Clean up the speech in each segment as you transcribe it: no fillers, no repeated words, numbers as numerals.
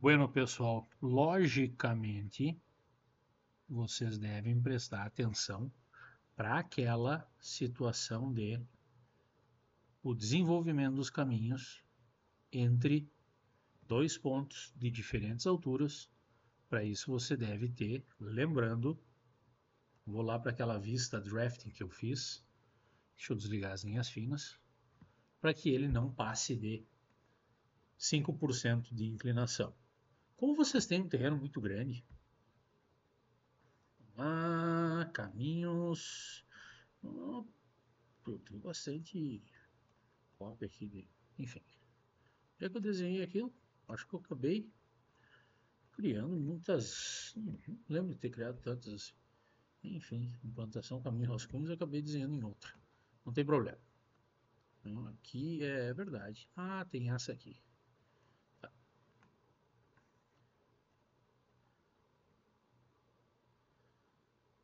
Bueno, pessoal, logicamente vocês devem prestar atenção para aquela situação de o desenvolvimento dos caminhos entre dois pontos de diferentes alturas. Para isso você deve ter, lembrando, vou lá para aquela vista drafting que eu fiz, deixa eu desligar as linhas finas, para que ele não passe de 5% de inclinação. Como vocês têm um terreno muito grande, caminhos. Tem bastante cópia aqui de. Enfim. Já que eu desenhei aquilo, acho que eu acabei criando muitas. Não lembro de ter criado tantas assim. Enfim, implantação, caminho, rascunhos, eu acabei desenhando em outra. Não tem problema. Então, aqui é verdade. Ah, tem essa aqui. Tá.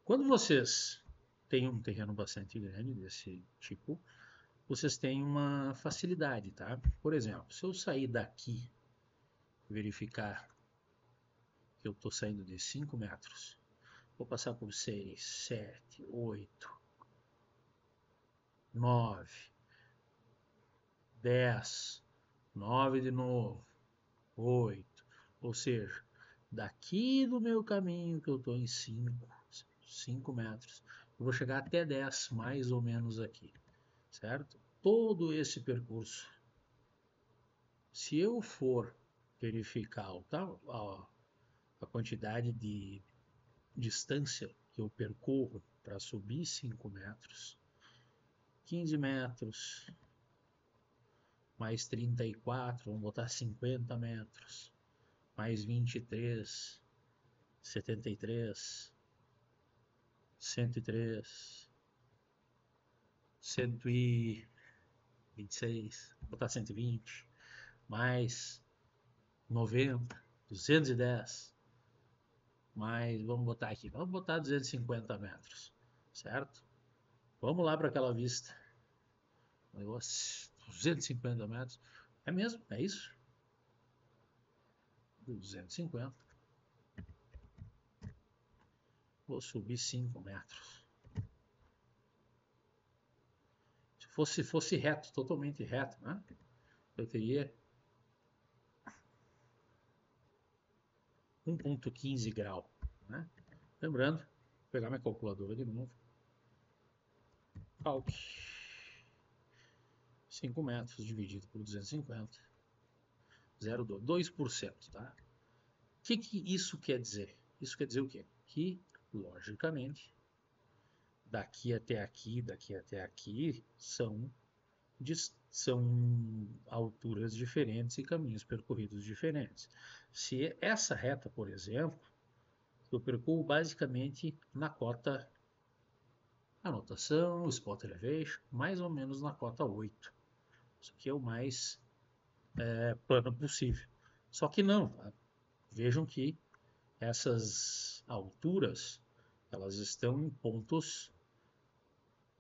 Quando vocês têm um terreno bastante grande desse tipo, vocês têm uma facilidade, tá? Por exemplo, se eu sair daqui, verificar que eu estou saindo de 5 metros, vou passar por 6, 7, 8, 9, 10, 9 de novo, 8. Ou seja, daqui do meu caminho que eu estou em 5 metros, eu vou chegar até 10, mais ou menos aqui, certo? Todo esse percurso, se eu for verificar a quantidade de distância que eu percorro para subir 5 metros, 15 metros, mais 34, vamos botar 50 metros, mais 23, 73, 103, 126, vou botar 120, mais 90, 210, mais, vamos botar aqui, vamos botar 250 metros, certo? Vamos lá para aquela vista. 250 metros. É mesmo, é isso? 250. Vou subir 5 metros. Se fosse reto, totalmente reto, né? Eu teria 1,15 grau, né? Lembrando, vou pegar minha calculadora de novo. Calque. 5 metros dividido por 250. 0,2%, tá? O que isso quer dizer? Isso quer dizer o quê? Que, logicamente, daqui até aqui são alturas diferentes e caminhos percorridos diferentes. Se essa reta, por exemplo, eu percorro basicamente na cota anotação, spot elevation, mais ou menos na cota 8. Isso aqui é o mais plano possível. Só que não, tá? Vejam que essas alturas elas estão em pontos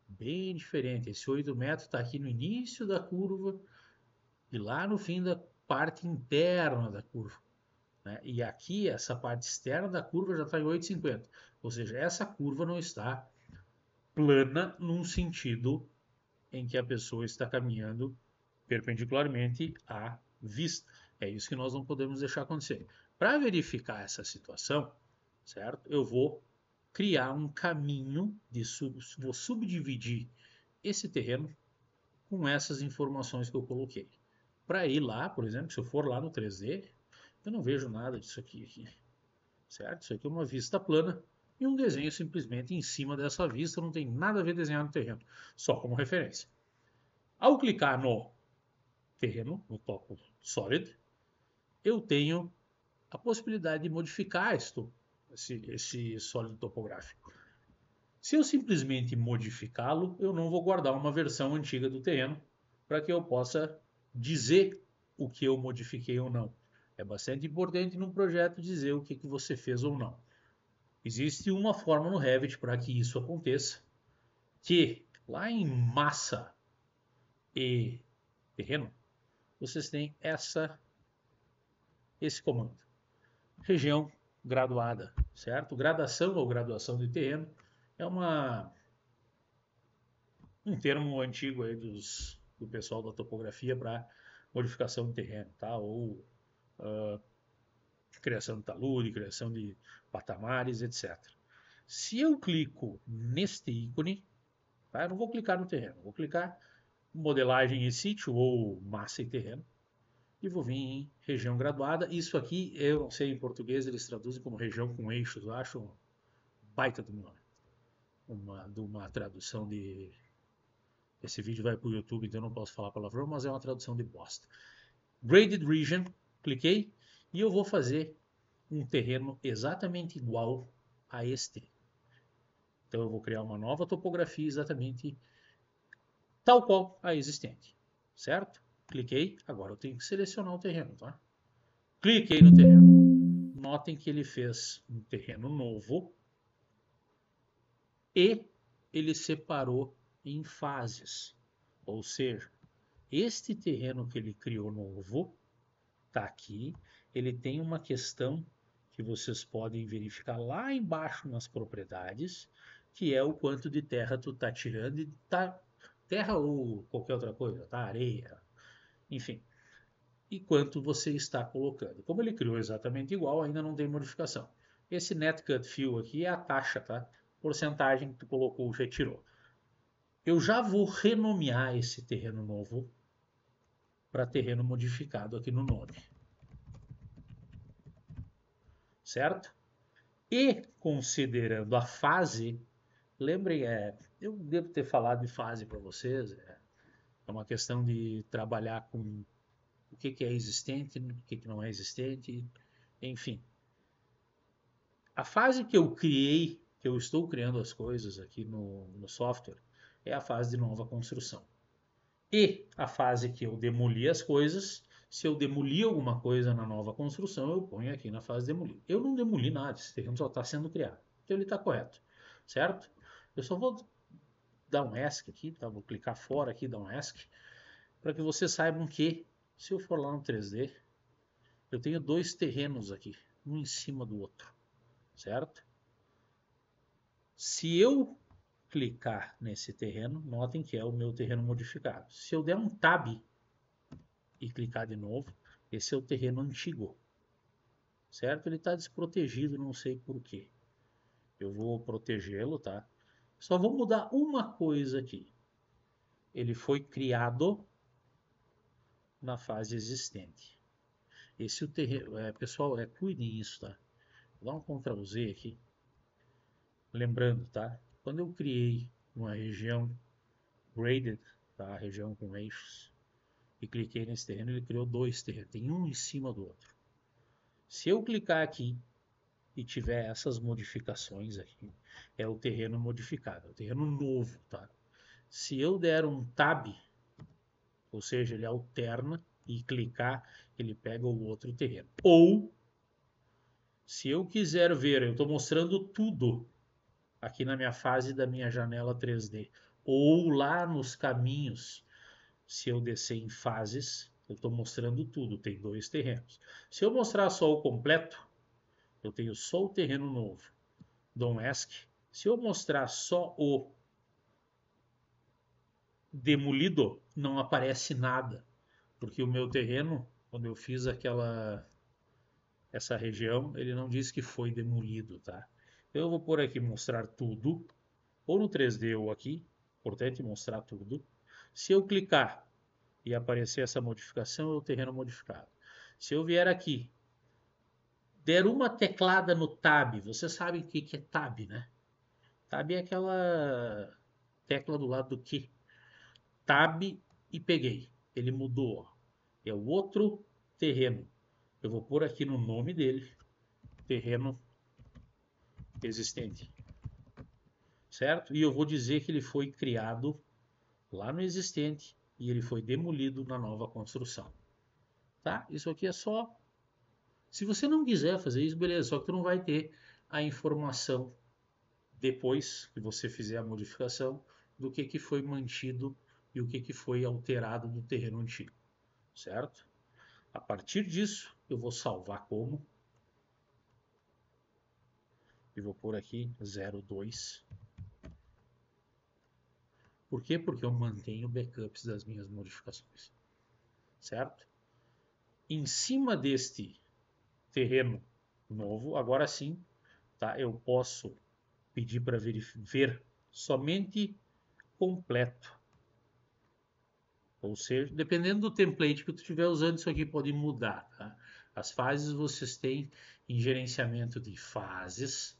bem diferentes. Esse 8 metros está aqui no início da curva e lá no fim da parte interna da curva, né? E aqui essa parte externa da curva já está em 8,50. Ou seja, essa curva não está plana num sentido em que a pessoa está caminhando perpendicularmente à vista. É isso que nós não podemos deixar acontecer. Para verificar essa situação, certo? Eu vou criar um caminho vou subdividir esse terreno com essas informações que eu coloquei. Para ir lá, por exemplo, se eu for lá no 3D, eu não vejo nada disso aqui, certo? Isso aqui é uma vista plana e um desenho simplesmente em cima dessa vista, não tem nada a ver desenhar no terreno, só como referência. Ao clicar no terreno, no topo Solid, eu tenho a possibilidade de modificar esse sólido topográfico. Se eu simplesmente modificá-lo, eu não vou guardar uma versão antiga do terreno para que eu possa dizer o que eu modifiquei ou não. É bastante importante num projeto dizer o que você fez ou não. Existe uma forma no Revit para que isso aconteça, que lá em massa e terreno, vocês têm esse comando. região graduada, certo? Gradação ou graduação de terreno é um termo antigo aí do pessoal da topografia para modificação de terreno, tá? Ou criação de talude, criação de patamares, etc. Se eu clico neste ícone, tá? Eu não vou clicar no terreno, vou clicar em modelagem em sítio ou massa e terreno e vou vir em região graduada. Isso aqui, eu não sei em português, eles traduzem como região com eixos, eu acho um baita de uma tradução de. Esse vídeo vai para o YouTube, então eu não posso falar palavrão, mas é uma tradução de bosta. Graded Region, cliquei e eu vou fazer um terreno exatamente igual a este. Então eu vou criar uma nova topografia exatamente tal qual a existente, certo? Cliquei, agora eu tenho que selecionar o terreno, tá? Cliquei no terreno. Notem que ele fez um terreno novo e ele separou em fases. Ou seja, este terreno que ele criou novo está aqui. Ele tem uma questão que vocês podem verificar lá embaixo nas propriedades, que é o quanto de terra tu tá tirando e tá terra ou qualquer outra coisa, tá? Areia, enfim. E quanto você está colocando. Como ele criou exatamente igual, ainda não tem modificação. Esse net cut fill aqui é a taxa, tá? Porcentagem que tu colocou, já tirou. Eu já vou renomear esse terreno novo para terreno modificado aqui no nome, certo? E considerando a fase, lembrem, eu devo ter falado de fase para vocês, é uma questão de trabalhar com o que é existente, o que não é existente, enfim. A fase que eu criei, que eu estou criando as coisas aqui no software, é a fase de nova construção. E a fase que eu demoli as coisas, se eu demoli alguma coisa na nova construção, eu ponho aqui na fase de demolir. Eu não demoli nada, esse terreno só está sendo criado. Então ele está correto, certo? Eu só vou dar um ESC aqui, tá? Vou clicar fora aqui, dar um ESC, para que vocês saibam que, se eu for lá no 3D, eu tenho dois terrenos aqui, um em cima do outro, certo? Se eu clicar nesse terreno, notem que é o meu terreno modificado. Se eu der um Tab e clicar de novo, esse é o terreno antigo, certo? Ele está desprotegido, não sei por quê. Eu vou protegê-lo, tá? Só vou mudar uma coisa aqui. Ele foi criado na fase existente. Esse é o terreno, pessoal, cuidem isso, tá? Vou dar um Ctrl Z aqui. Lembrando, tá? Quando eu criei uma região graded, tá? A região com eixos, e cliquei nesse terreno, ele criou dois terrenos, tem um em cima do outro. Se eu clicar aqui e tiver essas modificações aqui, é o terreno modificado, é o terreno novo, tá? Se eu der um Tab, ou seja, ele alterna e clicar, ele pega o outro terreno. Ou, se eu quiser ver, eu estou mostrando tudo aqui na minha fase da minha janela 3D. Ou lá nos caminhos, se eu descer em fases, eu estou mostrando tudo, tem dois terrenos. Se eu mostrar só o completo, eu tenho só o terreno novo. Don't ask. Se eu mostrar só o demolido, não aparece nada, porque o meu terreno, quando eu fiz essa região, ele não diz que foi demolido, tá? Eu vou por aqui mostrar tudo, ou no 3D ou aqui, importante mostrar tudo. Se eu clicar e aparecer essa modificação, é o terreno modificado. Se eu vier aqui, der uma teclada no Tab, você sabe o que é Tab, né? Tab é aquela tecla do lado do que. Tab e peguei. Ele mudou. É o outro terreno. Eu vou pôr aqui no nome dele, terreno existente, certo? E eu vou dizer que ele foi criado lá no existente e ele foi demolido na nova construção, tá? Isso aqui é só. Se você não quiser fazer isso, beleza, só que tu não vai ter a informação depois que você fizer a modificação do que foi mantido e o que foi alterado do terreno antigo, certo? A partir disso, eu vou salvar como e vou pôr aqui 0,2. Por quê? Porque eu mantenho backups das minhas modificações, certo? Em cima deste terreno novo, agora sim, tá? Eu posso pedir para ver somente completo. Ou seja, dependendo do template que tu estiver usando, isso aqui pode mudar, tá? As fases vocês têm em gerenciamento de fases,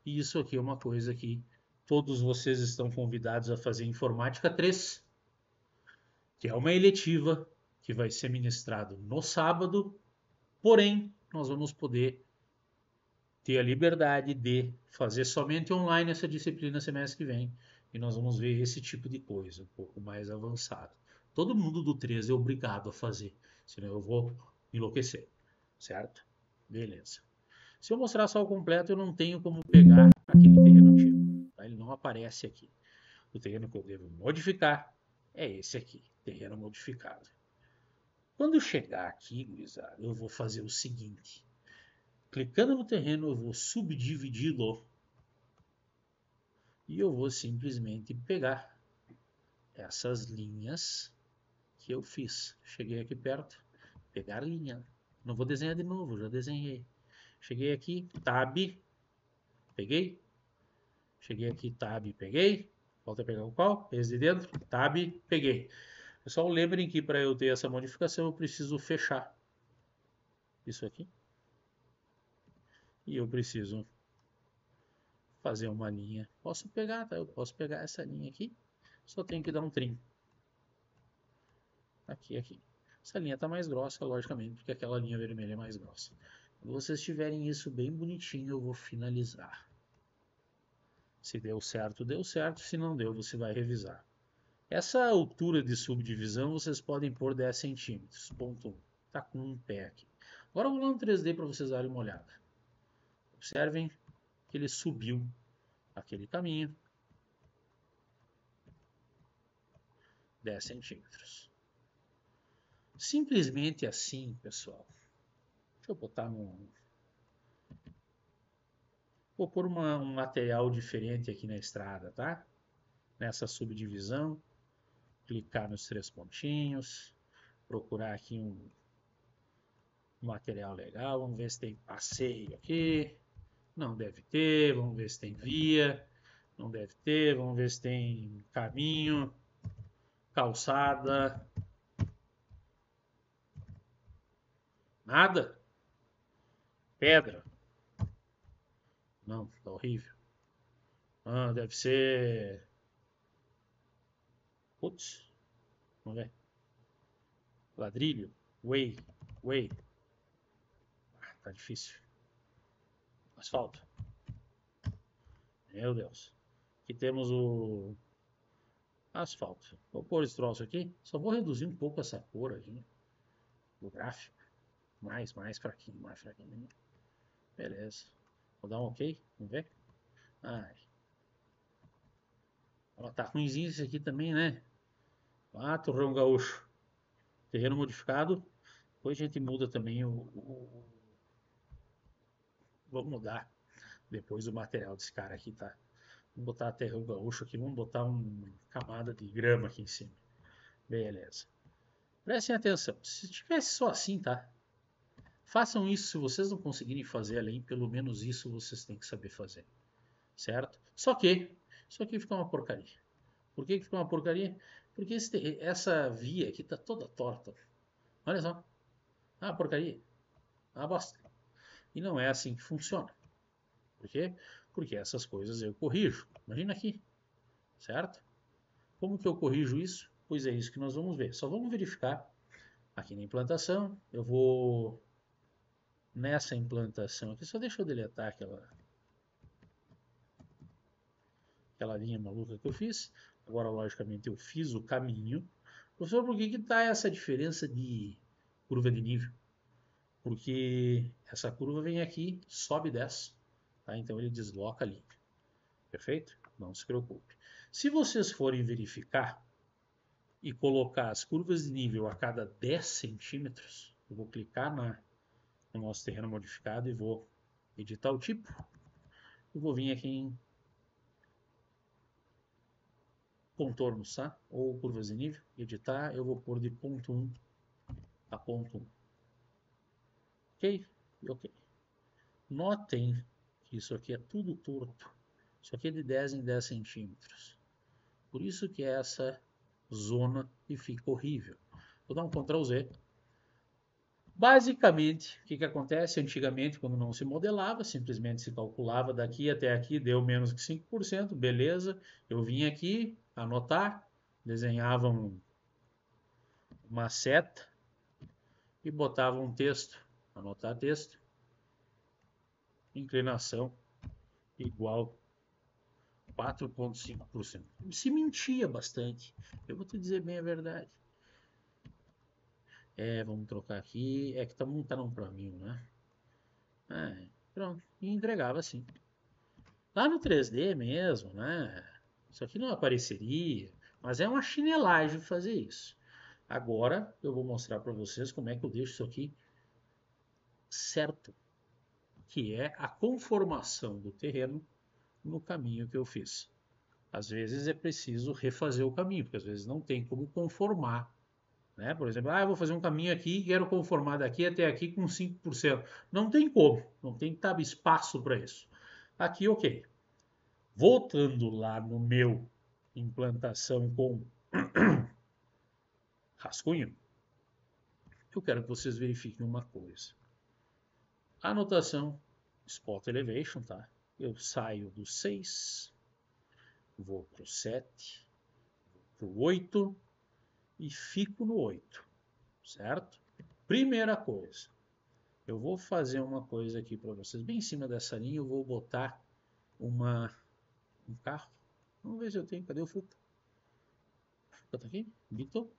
e isso aqui é uma coisa que todos vocês estão convidados a fazer Informática 3, que é uma eletiva que vai ser ministrado no sábado, porém, nós vamos poder ter a liberdade de fazer somente online essa disciplina semestre que vem, e nós vamos ver esse tipo de coisa, um pouco mais avançado. Todo mundo do 13 é obrigado a fazer, senão eu vou enlouquecer, certo? Beleza. Se eu mostrar só o completo, eu não tenho como pegar aquele terreno antigo, tá? Ele não aparece aqui. O terreno que eu devo modificar é esse aqui, terreno modificado. Quando chegar aqui, gurizada, eu vou fazer o seguinte. Clicando no terreno, eu vou subdividi-lo e eu vou simplesmente pegar essas linhas que eu fiz. Cheguei aqui perto, pegar linha. Não vou desenhar de novo, já desenhei. Cheguei aqui, tab, peguei. Cheguei aqui, tab, peguei. Volta a pegar o qual? Esse de dentro, tab, peguei. Pessoal, lembrem que para eu ter essa modificação eu preciso fechar isso aqui. E eu preciso fazer uma linha. Posso pegar, tá? Eu posso pegar essa linha aqui. Só tenho que dar um trim. Aqui. Essa linha está mais grossa, logicamente, porque aquela linha vermelha é mais grossa. Quando vocês tiverem isso bem bonitinho, eu vou finalizar. Se deu certo, deu certo. Se não deu, você vai revisar. Essa altura de subdivisão vocês podem pôr 10 centímetros. Ponto 1. Está com um pé aqui. Agora eu vou lá no 3D para vocês darem uma olhada. Observem que ele subiu aquele caminho. 10 centímetros. Simplesmente assim, pessoal. Deixa eu botar Vou pôr um material diferente aqui na estrada, tá? Nessa subdivisão. Clicar nos 3 pontinhos. Procurar aqui um material legal. Vamos ver se tem passeio aqui. Não deve ter. Vamos ver se tem via. Não deve ter. Vamos ver se tem caminho. Calçada. Nada? Pedra? Não, tá horrível. Ah, deve ser. Putz, vamos ver. Ladrilho. Way. Ah, tá difícil. Asfalto. Meu Deus. Aqui temos o asfalto. Vou pôr esse troço aqui. Só vou reduzir um pouco essa cor aqui do gráfico. Mais fraquinho, mais fraquinho. Beleza. Vou dar um ok. Vamos ver. Ai. Ó, tá ruimzinho esse aqui também, né? Ah, Torrão Gaúcho. Terreno modificado. Depois a gente muda também Vamos mudar depois o material desse cara aqui, tá? Vamos botar a terra gaúcho aqui, vamos botar uma camada de grama aqui em cima. Beleza. Prestem atenção. Se tivesse só assim, tá? Façam isso. Se vocês não conseguirem fazer além, pelo menos isso vocês têm que saber fazer. Certo? Só que isso aqui fica uma porcaria. Por que fica uma porcaria? Porque essa via aqui tá toda torta. Olha só. Ah, porcaria. Ah, bosta. E não é assim que funciona. Por quê? Porque essas coisas eu corrijo. Imagina aqui. Certo? Como que eu corrijo isso? Pois é isso que nós vamos ver. Só vamos verificar aqui na implantação. Eu vou nessa implantação aqui. Só deixa eu deletar aquela linha maluca que eu fiz. Agora, logicamente, eu fiz o caminho. Professor, por que está essa diferença de curva de nível? Porque essa curva vem aqui, sobe e desce. Tá? Então ele desloca a linha. Perfeito? Não se preocupe. Se vocês forem verificar e colocar as curvas de nível a cada 10 centímetros, eu vou clicar no nosso terreno modificado e vou editar o tipo. Eu vou vir aqui em contornos, tá? Ou curvas de nível, editar, eu vou pôr de ponto 1 a ponto 1. Ok? Ok. Notem que isso aqui é tudo torto. Isso aqui é de 10 em 10 centímetros. Por isso que é essa zona e fica horrível. Vou dar um Ctrl Z. Basicamente, o que acontece? Antigamente, quando não se modelava, simplesmente se calculava daqui até aqui, deu menos que 5%, beleza. Eu vim aqui anotar, desenhava uma seta e botava um texto, anotar texto, inclinação igual 4,5%. Se mentia bastante, eu vou te dizer bem a verdade. Vamos trocar aqui, é que tá montando para mim, né? Pronto, e entregava assim. Lá no 3D mesmo, né? Isso aqui não apareceria, mas é uma chinelagem fazer isso. Agora eu vou mostrar para vocês como é que eu deixo isso aqui certo, que é a conformação do terreno no caminho que eu fiz. Às vezes é preciso refazer o caminho, porque às vezes não tem como conformar. Né? Por exemplo, eu vou fazer um caminho aqui e quero conformar daqui até aqui com 5%. Não tem como, não tem espaço para isso. Aqui, ok. Voltando lá no meu implantação com rascunho, eu quero que vocês verifiquem uma coisa. Anotação Spot Elevation, tá? Eu saio do 6, vou para o 7, para o 8 e fico no 8, certo? Primeira coisa, eu vou fazer uma coisa aqui para vocês. Bem em cima dessa linha eu vou botar um carro. Vamos ver se eu tenho. Cadê o Fuca? O Fuca tá aqui? Beetle?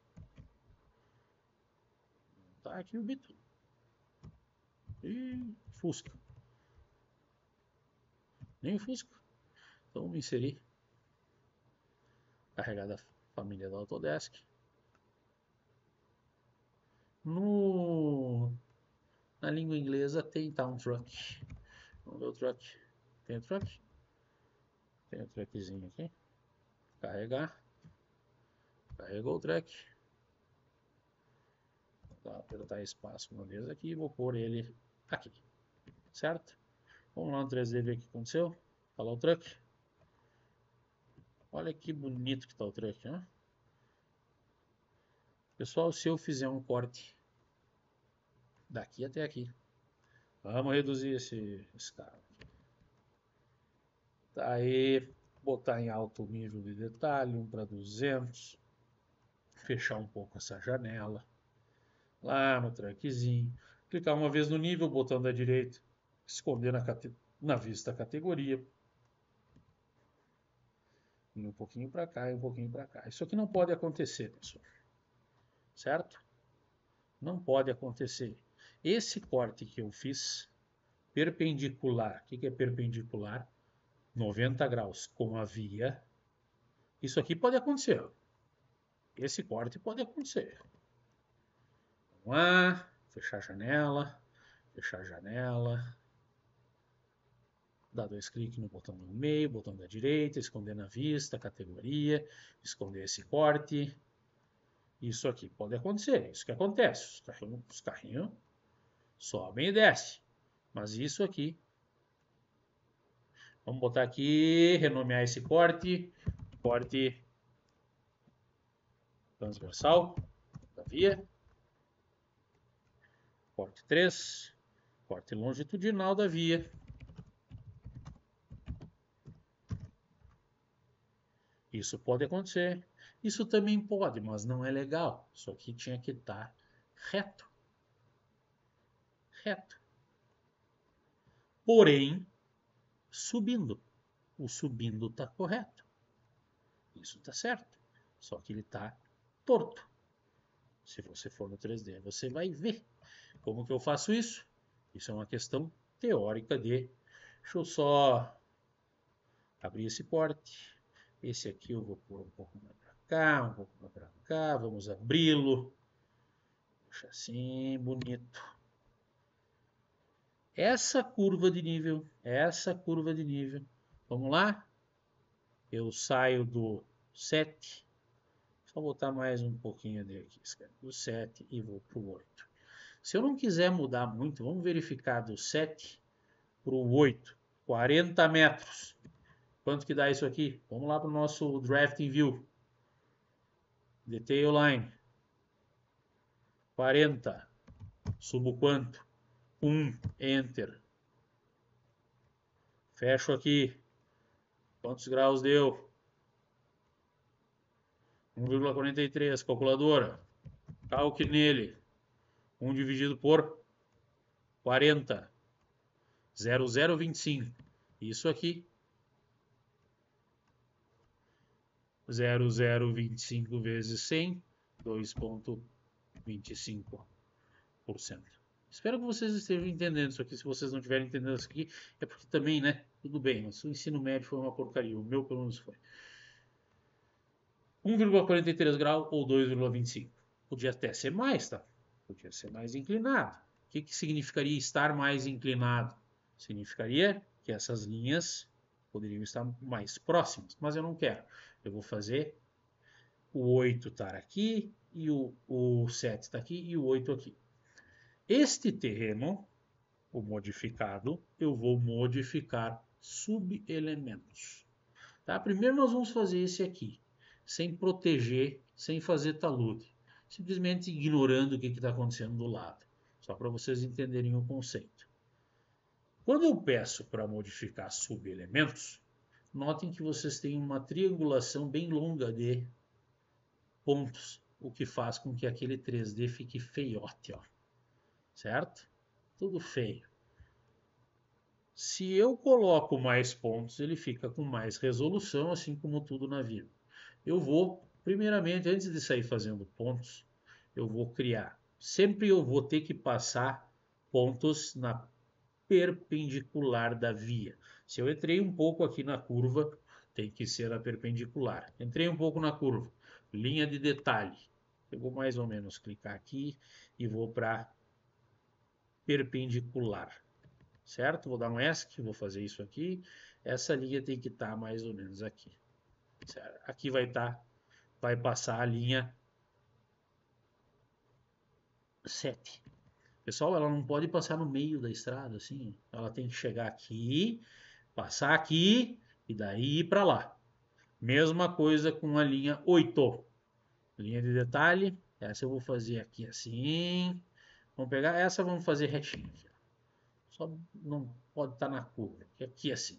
Tá aqui o Beetle. E Fusca. Nem o Fusca. Então vamos inserir. Carregar da família da Autodesk. Na língua inglesa tem Town Truck. Vamos ver o truck. Tem o truck? Tem o truckzinho aqui. Carregar. Carregou o truck. Vou apertar espaço uma vez aqui e vou pôr ele aqui. Certo? Vamos lá no 3D ver o que aconteceu. Olha lá o truck. Olha que bonito que está o truck, né? Pessoal, se eu fizer um corte daqui até aqui, vamos reduzir esse cara. Tá aí, botar em alto nível de detalhe, 1 para 200, fechar um pouco essa janela, lá no truckzinho, clicar uma vez no nível, botão da direita, esconder na vista a categoria, e um pouquinho para cá e um pouquinho para cá. Isso aqui não pode acontecer, pessoal, certo? Não pode acontecer. Esse corte que eu fiz, perpendicular, o que é perpendicular? 90 graus com a via. Isso aqui pode acontecer. Esse corte pode acontecer. Vamos lá, fechar a janela, fechar a janela. Dá 2 cliques no botão do meio, botão da direita, esconder na vista, categoria, esconder esse corte. Isso aqui pode acontecer, isso que acontece. Os carrinhos sobem e descem. Mas isso aqui, vamos botar aqui, renomear esse corte, corte transversal da via, corte 3, corte longitudinal da via. Isso pode acontecer. Isso também pode, mas não é legal. Isso aqui tinha que estar reto. Reto. Porém, subindo. O subindo está correto. Isso está certo. Só que ele está torto. Se você for no 3D, você vai ver. Como que eu faço isso? Isso é uma questão teórica de... Deixa eu só abrir esse corte. Esse aqui eu vou pôr um pouco mais para cá, um pouco mais para cá. Vamos abri-lo. Deixa assim, bonito. essa curva de nível, vamos lá? Eu saio do 7, só botar mais um pouquinho aqui, do 7 e vou para o 8. Se eu não quiser mudar muito, vamos verificar do 7 para o 8, 40 metros. Quanto que dá isso aqui? Vamos lá para o nosso Drafting View. Detail Line. 40. Subo quanto? 1. Enter. Fecho aqui. Quantos graus deu? 1,43. Calculadora. Calque nele. 1 dividido por 40. 0,025. Isso aqui. 0,025 vezes 100. 2,25%. Espero que vocês estejam entendendo isso aqui. Se vocês não estiverem entendendo isso aqui, é porque também, né? Tudo bem, mas o ensino médio foi uma porcaria. O meu, pelo menos, foi. 1,43 graus ou 2,25. Podia até ser mais, tá? Podia ser mais inclinado. O que significaria estar mais inclinado? Significaria que essas linhas poderiam estar mais próximas, mas eu não quero. Eu vou fazer o 8 estar aqui, e o 7 está aqui, e o 8 aqui. Este terreno, o modificado, eu vou modificar subelementos. Tá? Primeiro nós vamos fazer esse aqui, sem proteger, sem fazer talude, simplesmente ignorando o que está acontecendo do lado, só para vocês entenderem o conceito. Quando eu peço para modificar subelementos, notem que vocês têm uma triangulação bem longa de pontos, o que faz com que aquele 3D fique feiote, ó. Certo? Tudo feio. Se eu coloco mais pontos, ele fica com mais resolução, assim como tudo na vida. Eu vou, primeiramente, antes de sair fazendo pontos, eu vou criar. Sempre eu vou ter que passar pontos na perpendicular da via. Se eu entrei um pouco aqui na curva, tem que ser a perpendicular. Entrei um pouco na curva, linha de detalhe. Eu vou mais ou menos clicar aqui e vou para perpendicular. Certo? Vou dar um ESC, vou fazer isso aqui. Essa linha tem que estar mais ou menos aqui. Certo? Aqui vai passar a linha 7. Pessoal, ela não pode passar no meio da estrada, assim. Ela tem que chegar aqui, passar aqui e daí ir para lá. Mesma coisa com a linha 8. Linha de detalhe. Essa eu vou fazer aqui assim. Vamos pegar essa, vamos fazer retinho aqui. Só não pode estar na curva. Aqui assim.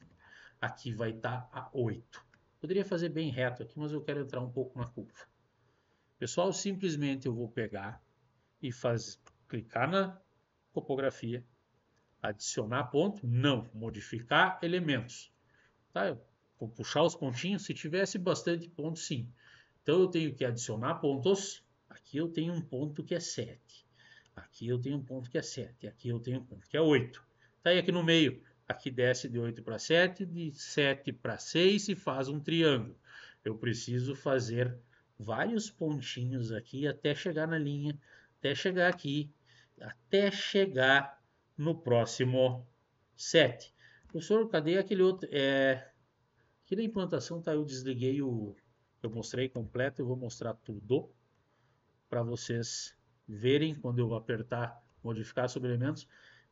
Aqui vai estar a 8. Poderia fazer bem reto aqui, mas eu quero entrar um pouco na curva. Pessoal, simplesmente eu vou pegar e clicar na topografia, adicionar ponto, não, modificar elementos. Tá? Eu vou puxar os pontinhos, se tivesse bastante ponto, sim. Então eu tenho que adicionar pontos. Aqui eu tenho um ponto que é 7. Aqui eu tenho um ponto que é 7. Aqui eu tenho um ponto que é 8. Tá aí aqui no meio. Aqui desce de 8 para 7, de 7 para 6 e faz um triângulo. Eu preciso fazer vários pontinhos aqui até chegar na linha, até chegar aqui, até chegar no próximo 7. Professor, cadê aquele outro? Aqui na implantação, tá? Eu desliguei eu mostrei completo, eu vou mostrar tudo para vocês verem. Quando eu apertar modificar sobre elementos,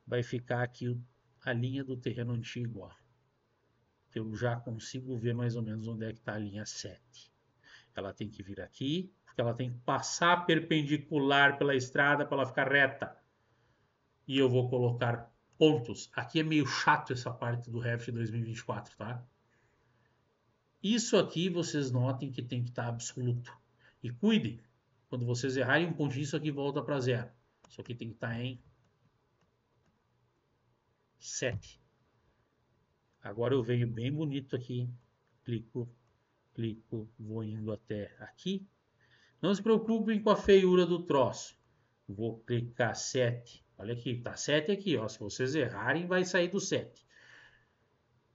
vai ficar aqui a linha do terreno antigo, ó. Eu já consigo ver mais ou menos onde é que está a linha 7. Ela tem que vir aqui, porque ela tem que passar perpendicular pela estrada para ela ficar reta. E eu vou colocar pontos. Aqui é meio chato essa parte do Revit 2024, tá? Isso aqui vocês notem que tem que estar absoluto. E cuidem, quando vocês errarem um pontinho, isso aqui volta para zero. Isso aqui tem que estar em 7. Agora eu venho bem bonito aqui, clico, vou indo até aqui. Não se preocupem com a feiura do troço. Vou clicar 7. Olha aqui, tá 7 aqui, ó. Se vocês errarem, vai sair do 7.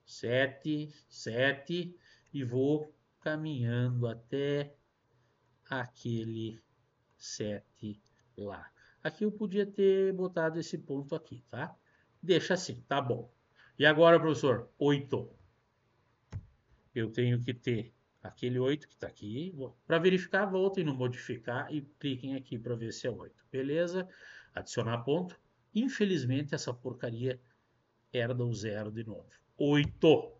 7, 7 e vou caminhando até aquele 7 lá. Aqui eu podia ter botado esse ponto aqui, tá? Deixa assim, tá bom. E agora, professor, 8. Eu tenho que ter aquele 8 que está aqui. Para verificar, voltem no modificar e cliquem aqui para ver se é 8. Beleza? Adicionar ponto. Infelizmente, essa porcaria herda o zero de novo. 8.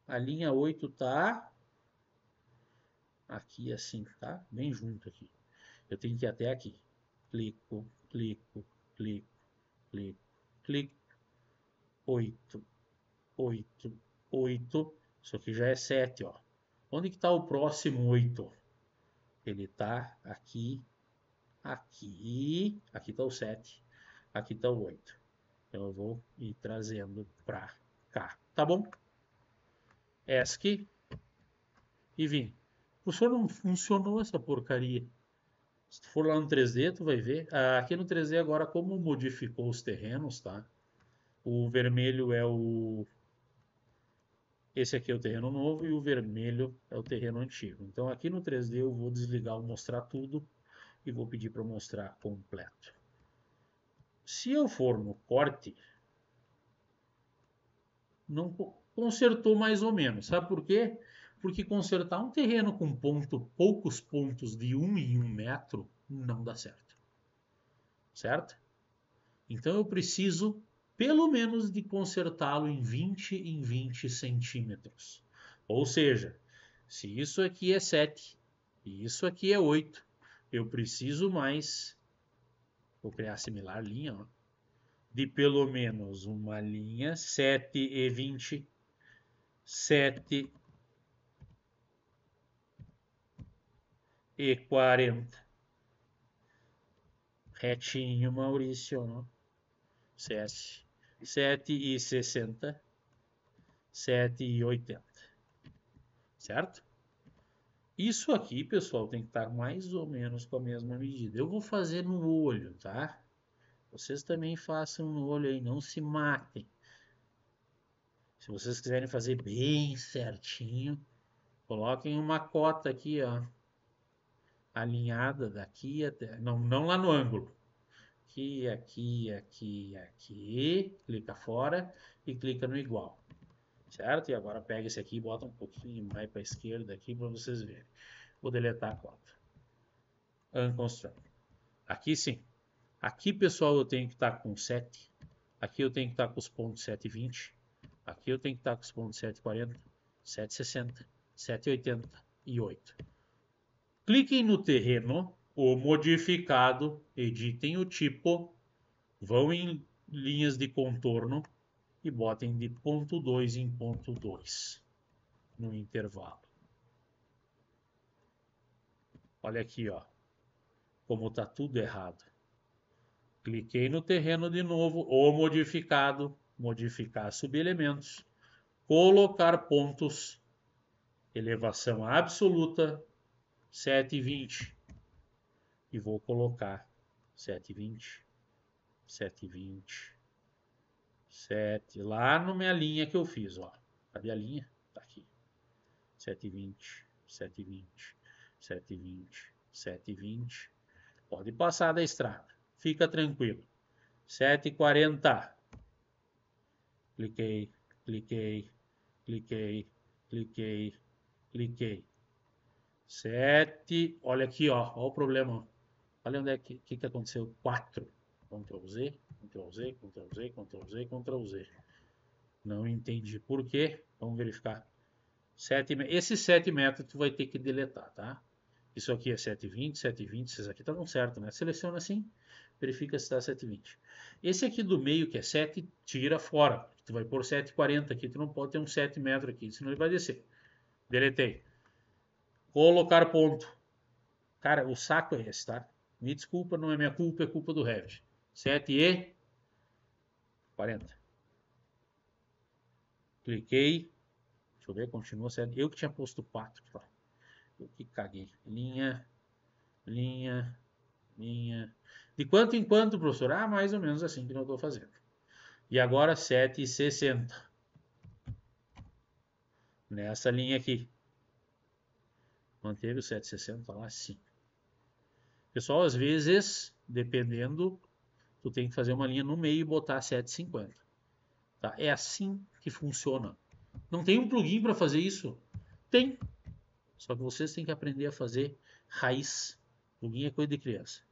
A linha 8 tá aqui assim, tá? Bem junto aqui. Eu tenho que ir até aqui. Clico, clico, clico, clico, clico. 8, 8, 8. Isso aqui já é 7, ó. Onde que está o próximo 8? Ele está aqui, aqui. Aqui está o 7. Aqui está o 8. Então eu vou ir trazendo para cá. Tá bom? ESC e vim. Professor, não funcionou essa porcaria. Se tu for lá no 3D, tu vai ver. Aqui no 3D agora, como modificou os terrenos, tá? O vermelho é o... Esse aqui é o terreno novo e o vermelho é o terreno antigo. Então aqui no 3D eu vou desligar o mostrar tudo e vou pedir para mostrar completo. Se eu for no corte, não consertou mais ou menos. Sabe por quê? Porque consertar um terreno com poucos pontos de 1 em 1 metro não dá certo. Certo? Então eu preciso pelo menos de consertá-lo em 20 centímetros. Ou seja, se isso aqui é 7 e isso aqui é 8, eu preciso mais, vou criar similar linha, ó, de pelo menos uma linha 7 e 20, 7 e 40. Retinho, Maurício, ó. CS 7 e 60, 7 e 80. Certo? Isso aqui, pessoal, tem que estar mais ou menos com a mesma medida. Eu vou fazer no olho, tá? Vocês também façam no olho aí, não se matem. Se vocês quiserem fazer bem certinho, coloquem uma cota aqui, ó, alinhada daqui até, não lá no ângulo. Aqui, aqui, aqui, aqui, clica fora e clica no igual. Certo? E agora pega esse aqui e bota um pouquinho mais para a esquerda aqui para vocês verem. Vou deletar a cota. Unconstract. Aqui sim. Aqui, pessoal, eu tenho que estar com 7. Aqui eu tenho que estar com os pontos 7,20. Aqui eu tenho que estar com os pontos 7,40, 7,60, 7,80 e 8. Cliquem no terreno, o modificado, editem o tipo, vão em linhas de contorno e botem de ponto 2 em ponto 2 no intervalo. Olha aqui, ó, como está tudo errado. Cliquei no terreno de novo, o modificado, modificar subelementos, colocar pontos, elevação absoluta, 7,20. E vou colocar 7,20, 7,20, 7, lá na minha linha que eu fiz, ó. Cadê a linha? Tá aqui. 7,20, 7,20, 7,20, 7,20. Pode passar da estrada. Fica tranquilo. 7,40. Cliquei, cliquei, cliquei, cliquei, cliquei. 7. Olha aqui, ó. Olha o problema. Olha onde é que aconteceu. 4. Ctrl Z, Ctrl Z, Ctrl Z, Ctrl Z, Ctrl Z. Não entendi por quê. Vamos verificar. 7, esse 7 metros tu vai ter que deletar, tá? Isso aqui é 7,20, 7,20. Esses aqui estavam certo, né? Seleciona assim, verifica se está 7,20. Esse aqui do meio, que é 7, tira fora. Tu vai pôr 7,40 aqui, tu não pode ter um 7 metros aqui, senão ele vai descer. Deletei. Colocar ponto. Cara, o saco é esse, tá? Me desculpa, não é minha culpa, é culpa do Revit. 7 e 40. Cliquei. Deixa eu ver, continua 7. Eu que tinha posto 4. Tá? Eu que caguei. Linha, linha, linha. De quanto em quanto, professor? Ah, mais ou menos assim que eu estou fazendo. E agora 7,60. Nessa linha aqui. Manteve o 7,60 lá? Sim. Pessoal, às vezes Dependendo, tu tem que fazer uma linha no meio e botar 7,50. Tá? É assim que funciona. Não tem um plugin para fazer isso? Tem. Só que vocês têm que aprender a fazer raiz. Plugin é coisa de criança.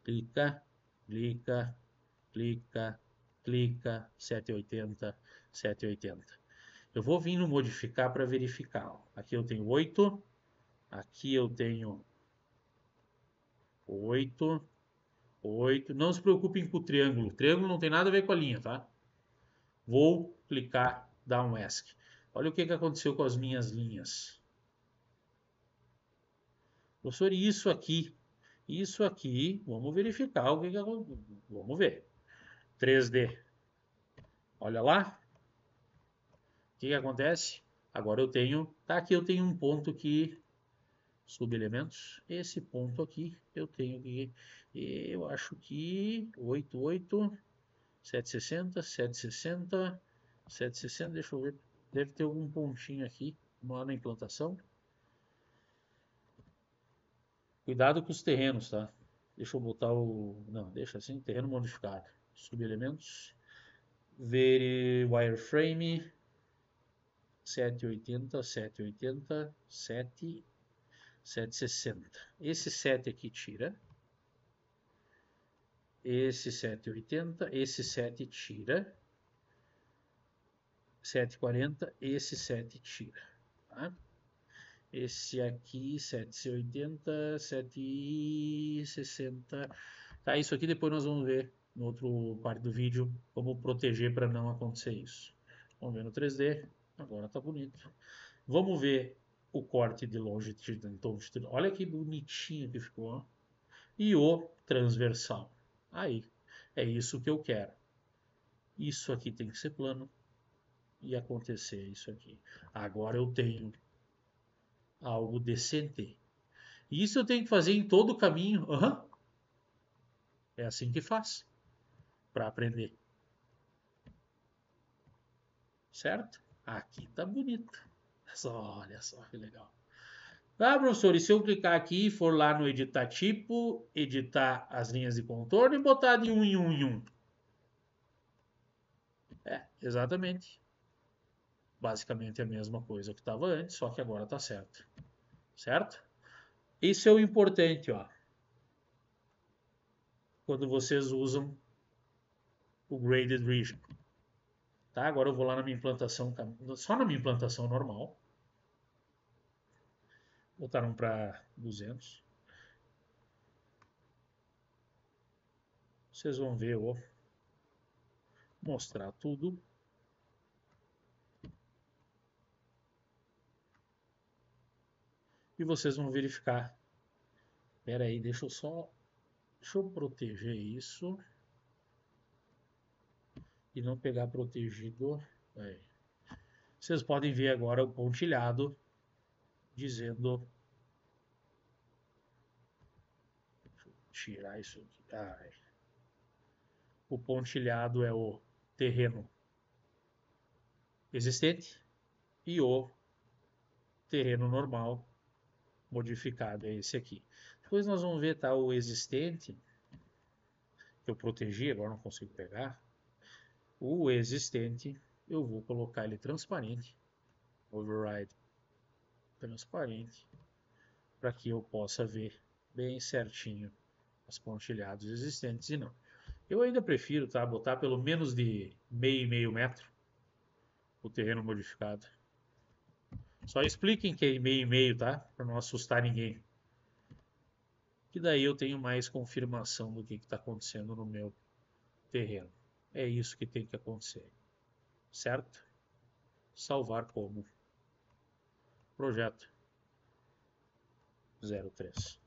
Clica, clica, clica, clica, 780, 780. Eu vou vir no modificar para verificar. Aqui eu tenho 8, aqui eu tenho 8, 8. Não se preocupem com o triângulo. O triângulo não tem nada a ver com a linha, tá? Vou clicar, dar um ESC. Olha o que aconteceu com as minhas linhas. Professor, isso aqui, vamos verificar o que aconteceu. Vamos ver. 3D. Olha lá. O que acontece? Agora eu tenho, tá aqui eu tenho um ponto que subelementos. Esse ponto aqui eu tenho que, eu acho que 88, 760, 760, 760, deixa eu ver, deve ter algum pontinho aqui lá na implantação. Cuidado com os terrenos, tá? Deixa eu botar o, não, deixa assim, terreno modificado. Subelementos, ver wireframe, 780, 780, 7, 760. Esse 7 aqui tira. Esse 780, esse 7 tira. 740, esse 7 tira. Tá? Esse aqui, 780, 760. Tá, isso aqui depois nós vamos ver no outro parte do vídeo como proteger para não acontecer isso. Vamos ver no 3D. Agora tá bonito. Vamos ver o corte de longitude. Olha que bonitinho que ficou. Ó. E o transversal. Aí, é isso que eu quero. Isso aqui tem que ser plano e acontecer isso aqui. Agora eu tenho algo decente. Isso eu tenho que fazer em todo o caminho. Uhum. É assim que faz para aprender. Certo? Aqui tá bonito. Olha só que legal. Tá, professor, e se eu clicar aqui e for lá no editar tipo, editar as linhas de contorno e botar de um em um em um? É, exatamente. Basicamente a mesma coisa que estava antes, só que agora está certo. Certo? Isso é o importante, ó. Quando vocês usam o Graded Region. Tá? Agora eu vou lá na minha implantação, só na minha implantação normal. Botaram para 200. Vocês vão ver, vou mostrar tudo. E vocês vão verificar. Espera aí, deixa eu proteger isso. E não pegar protegido. Aí. Vocês podem ver agora o pontilhado dizendo. Deixa eu tirar isso aqui. Ai. O pontilhado é o terreno existente e o terreno normal modificado é esse aqui. Depois nós vamos ver tá, o existente, que eu protegi, agora não consigo pegar. O existente, eu vou colocar ele transparente, override transparente, para que eu possa ver bem certinho os pontilhados existentes e não. Eu ainda prefiro tá, botar pelo menos de meio metro o terreno modificado. Só expliquem que é meio, tá? Para não assustar ninguém. Que daí eu tenho mais confirmação do que está acontecendo no meu terreno. É isso que tem que acontecer. Certo? Salvar como projeto 03.